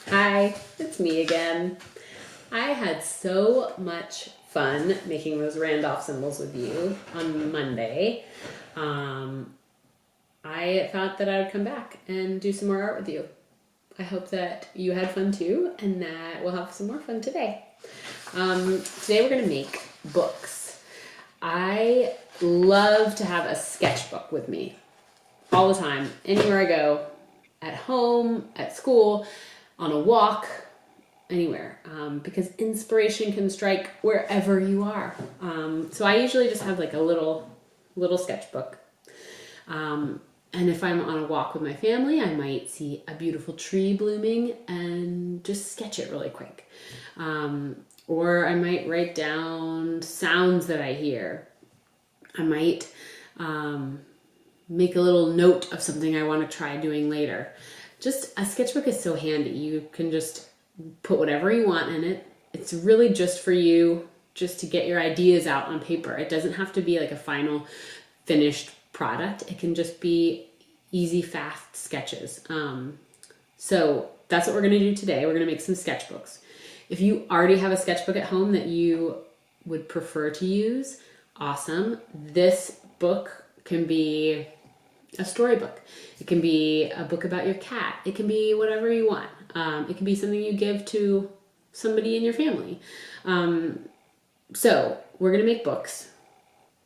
Hi, it's me again. I had so much fun making those Randolph symbols with you on Monday. I thought that I would come back and do some more art with you. I hope that you had fun too and that we'll have some more fun today. Today we're going to make books. I love to have a sketchbook with me all the time, anywhere I go, at home, at school, on a walk, anywhere, because inspiration can strike wherever you are. So I usually just have like a little sketchbook. And if I'm on a walk with my family, I might see a beautiful tree blooming and just sketch it really quick. Or I might write down sounds that I hear. I might make a little note of something I want to try doing later. Just a sketchbook is so handy. You can just put whatever you want in it. It's really just for you, just to get your ideas out on paper. It doesn't have to be like a final finished product. It can just be easy, fast sketches. So that's what we're going to do today. We're going to make some sketchbooks. If you already have a sketchbook at home that you would prefer to use, awesome. This book can be a storybook. It can be a book about your cat. It can be whatever you want. It can be something you give to somebody in your family. So we're going to make books,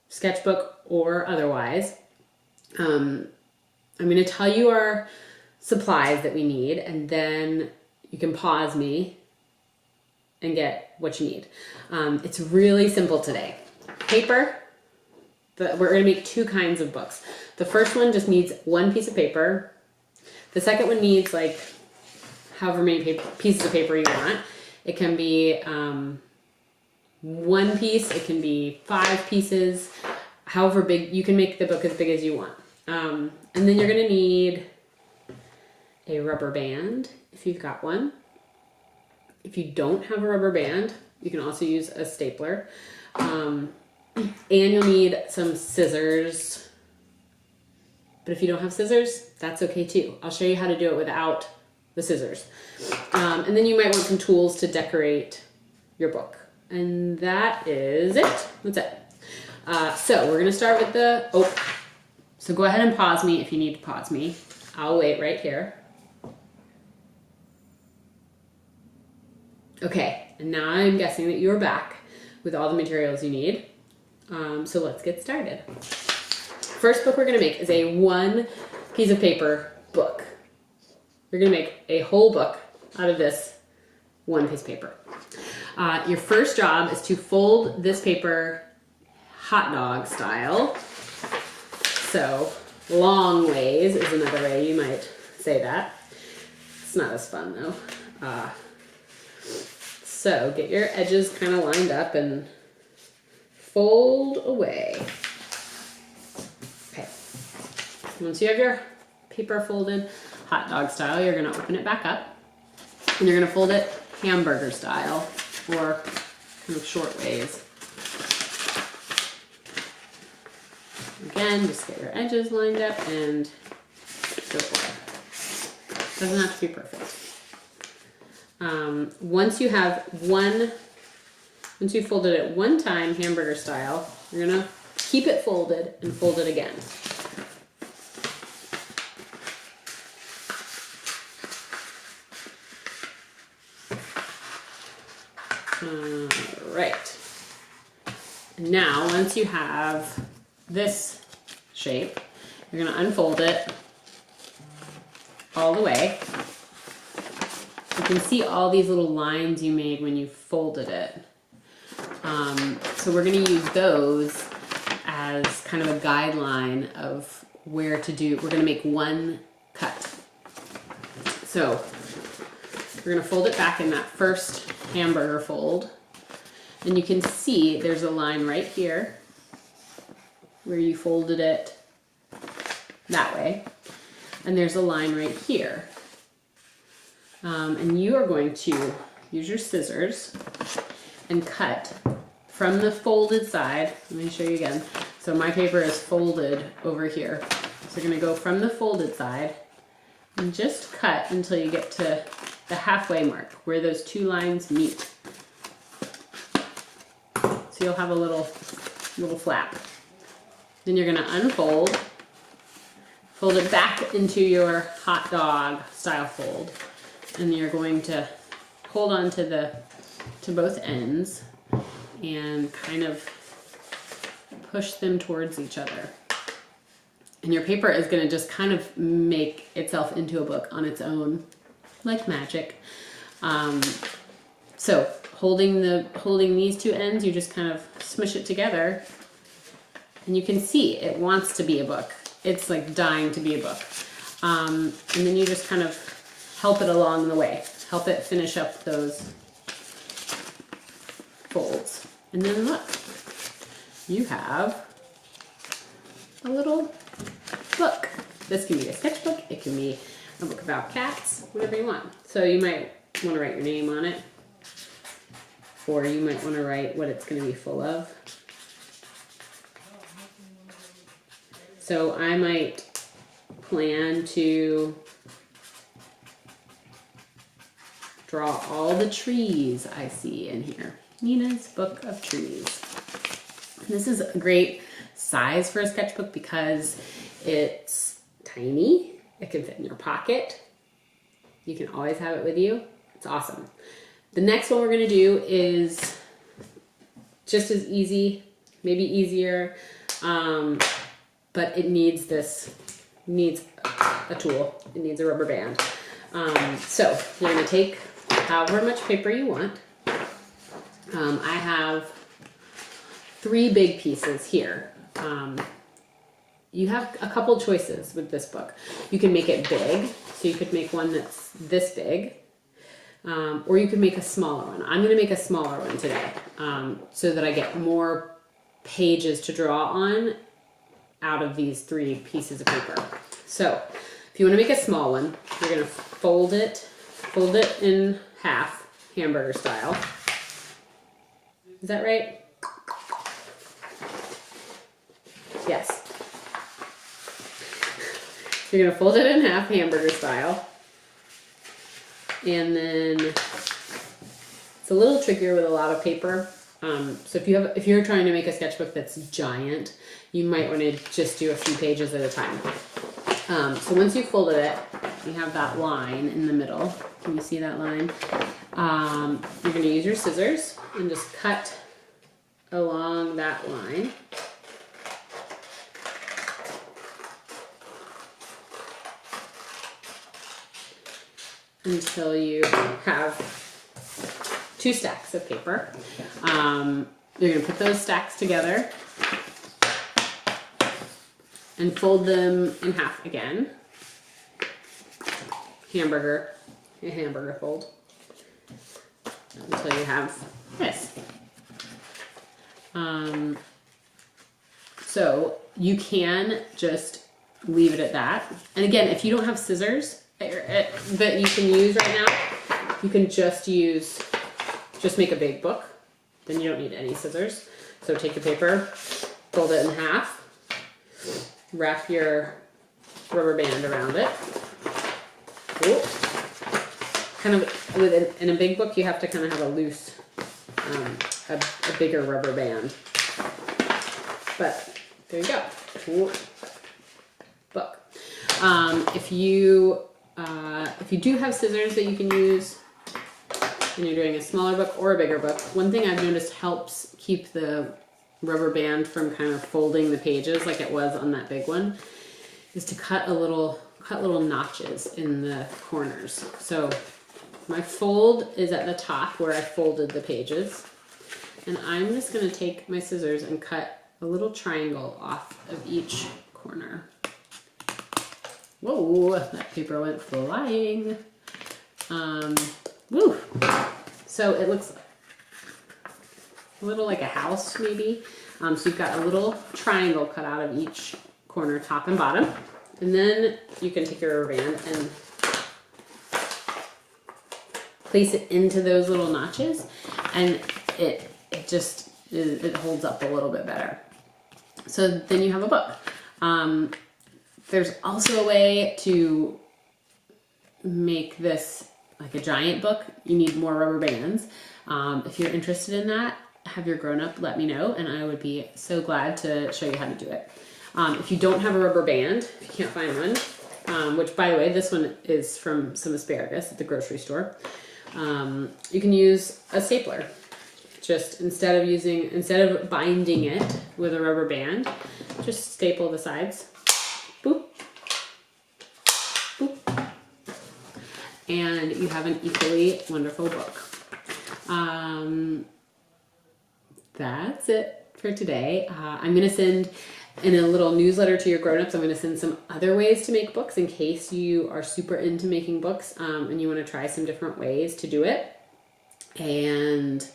sketchbook or otherwise. I'm going to tell you our supplies that we need, and then you can pause me and get what you need. It's really simple today. Paper. We're going to make two kinds of books. The first one just needs one piece of paper. The second one needs like however many pieces of paper you want. It can be one piece. It can be 5 pieces. However big, you can make the book as big as you want. And then you're going to need a rubber band if you've got one. If you don't have a rubber band, you can also use a stapler. And you'll need some scissors. But if you don't have scissors, that's okay too. I'll show you how to do it without the scissors. And then you might want some tools to decorate your book. And that is it. That's it. So we're going to start with so go ahead and pause me if you need to pause me. I'll wait right here. Okay, and now I'm guessing that you're back with all the materials you need. So let's get started. First book we're going to make is a 1 piece of paper book. We're going to make a whole book out of this 1 piece of paper. Your first job is to fold this paper hot dog style. So long ways is another way you might say that. It's not as fun though. So get your edges kind of lined up and fold away. Okay. Once you have your paper folded hot dog style, you're going to open it back up and you're going to fold it hamburger style, or kind of short ways. Again, just get your edges lined up and go for it. Doesn't have to be perfect. Once you've folded it one time, hamburger style, you're gonna keep it folded and fold it again. Right. Now, once you have this shape, you're gonna unfold it all the way. You can see all these little lines you made when you folded it. So we're going to use those as kind of a guideline of where to do. We're going to make 1 cut. So we're going to fold it back in that first hamburger fold. And you can see there's a line right here where you folded it that way. And there's a line right here. And you are going to use your scissors and cut from the folded side. Let me show you again. So my paper is folded over here. So you're going to go from the folded side and just cut until you get to the halfway mark where those two lines meet. So you'll have a little flap. Then you're gonna unfold, fold it back into your hot dog style fold, and you're going to hold on to both ends and kind of push them towards each other. And your paper is going to just kind of make itself into a book on its own, like magic. So holding these two ends, you just kind of smush it together, and you can see it wants to be a book. It's like dying to be a book. And then you just kind of help it along the way. Help it finish up those folds. And then look, you have a little book. This can be a sketchbook, it can be a book about cats, whatever you want. So you might want to write your name on it, or you might want to write what it's going to be full of. So I might plan to draw all the trees I see in here. Nina's Book of Trees. This is a great size for a sketchbook because it's tiny. It can fit in your pocket. You can always have it with you. It's awesome. The next one we're going to do is just as easy, maybe easier, but it needs a tool. It needs a rubber band. So you're going to take however much paper you want. I have 3 big pieces here. You have a couple choices with this book. You can make it big, so you could make one that's this big, or you could make a smaller one. I'm going to make a smaller one today, so that I get more pages to draw on out of these 3 pieces of paper. So if you want to make a small one, you're going to fold it in half, hamburger style. Is that right? Yes. You're going to fold it in half, hamburger style. And then it's a little trickier with a lot of paper. So if you're trying to make a sketchbook that's giant, you might want to just do a few pages at a time. So once you've folded it, you have that line in the middle. Can you see that line? You're going to use your scissors and just cut along that line. Until you have 2 stacks of paper. You're going to put those stacks together and fold them in half again. Hamburger fold until you have this. So you can just leave it at that. And again, if you don't have scissors that you can use right now, you can just make a big book. Then you don't need any scissors. So take your paper, fold it in half, wrap your rubber band around it. Ooh. Kind of in a big book, you have to kind of have a loose, a bigger rubber band. But there you go. Ooh. Book. If you do have scissors that you can use and you're doing a smaller book or a bigger book, one thing I've noticed helps keep the rubber band from kind of folding the pages like it was on that big one is to cut little notches in the corners. So my fold is at the top where I folded the pages, and I'm just going to take my scissors and cut a little triangle off of each corner. Whoa, that paper went flying. Woo. So it looks a little like a house maybe. So you've got a little triangle cut out of each corner, top and bottom. And then you can take your rubber band and place it into those little notches, and it holds up a little bit better. So then you have a book. There's also a way to make this like a giant book, you need more rubber bands. If you're interested in that, have your grown-up let me know, and I would be so glad to show you how to do it. If you don't have a rubber band, if you can't find one, which by the way, this one is from some asparagus at the grocery store, you can use a stapler. Just instead of binding it with a rubber band, just staple the sides. Boop. Boop. And you have an equally wonderful book. That's it for today. I'm going to send in a little newsletter to your grown-ups, I'm going to send some other ways to make books in case you are super into making books and you want to try some different ways to do it. And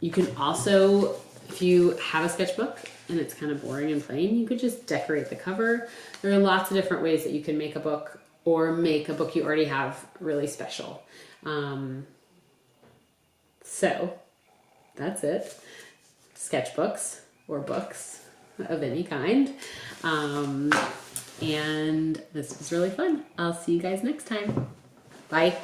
you can also, if you have a sketchbook and it's kind of boring and plain, you could just decorate the cover. There are lots of different ways that you can make a book or make a book you already have really special. So that's it. Sketchbooks or books of any kind. And this was really fun. I'll see you guys next time. Bye.